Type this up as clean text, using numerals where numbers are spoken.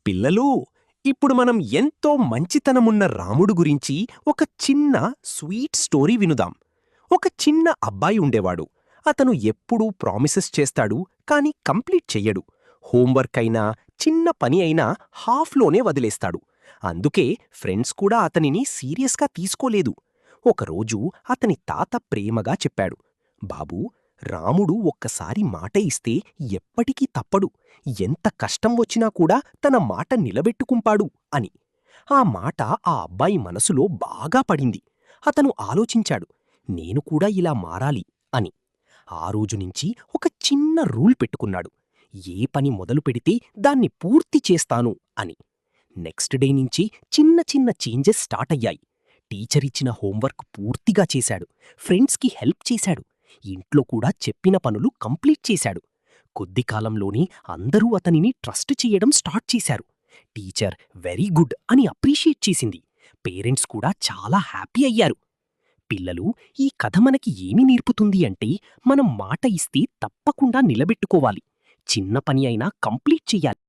పిల్లలు, ఇప్పుడు మనం ఎంతో మంచితనమున్న రాముడు గురించి ఒక చిన్న స్వీట్ స్టోరీ వినుదాం. ఒక చిన్న అబ్బాయి ఉండేవాడు. అతను ఎప్పుడూ ప్రామిసెస్ చేస్తాడు, కాని కంప్లీట్ చెయ్యడు. హోంవర్క్ అయినా చిన్న పని అయినా హాఫ్లోనే వదిలేస్తాడు. అందుకే ఫ్రెండ్స్ కూడా అతనిని సీరియస్గా తీసుకోలేదు. ఒకరోజు అతని తాత ప్రేమగా చెప్పాడు, బాబూ, రాముడు ఒక్కసారి మాట ఇస్తే ఎప్పటికీ తప్పడు. ఎంత కష్టం వచ్చినా కూడా తన మాట నిలబెట్టుకుంటాడు అని. ఆ మాట ఆ అబ్బాయి మనసులో బాగా పడింది. అతను ఆలోచించాడు, నేను కూడా ఇలా మారాలి అని. ఆ రోజునుంచి ఒక చిన్న రూల్ పెట్టుకున్నాడు. ఏ పని మొదలు పెడితే దాన్ని పూర్తి చేస్తాను అని. నెక్స్ట్ డే నుంచి చిన్న చిన్న చేంజెస్ స్టార్ట్ అయ్యాయి. టీచరిచ్చిన హోంవర్క్ పూర్తిగా చేశాడు. ఫ్రెండ్స్కి హెల్ప్ చేశాడు. ఇంట్లో కూడా చెప్పిన పనులు కంప్లీట్ చేశాడు. కొద్ది కాలంలోనే అందరూ అతనిని ట్రస్ట్ చేయడం స్టార్ట్ చేశారు. టీచర్ వెరీ గుడ్ అని అప్రిషియేట్ చేసింది. పేరెంట్స్ కూడా చాలా హ్యాపీ అయ్యారు. పిల్లలు, ఈ కథ మనకి ఏమి నేర్పుతుంది అంటే, మనం మాట ఇస్తే తప్పకుండా నిలబెట్టుకోవాలి. చిన్న పని అయినా కంప్లీట్ చెయ్యాలి.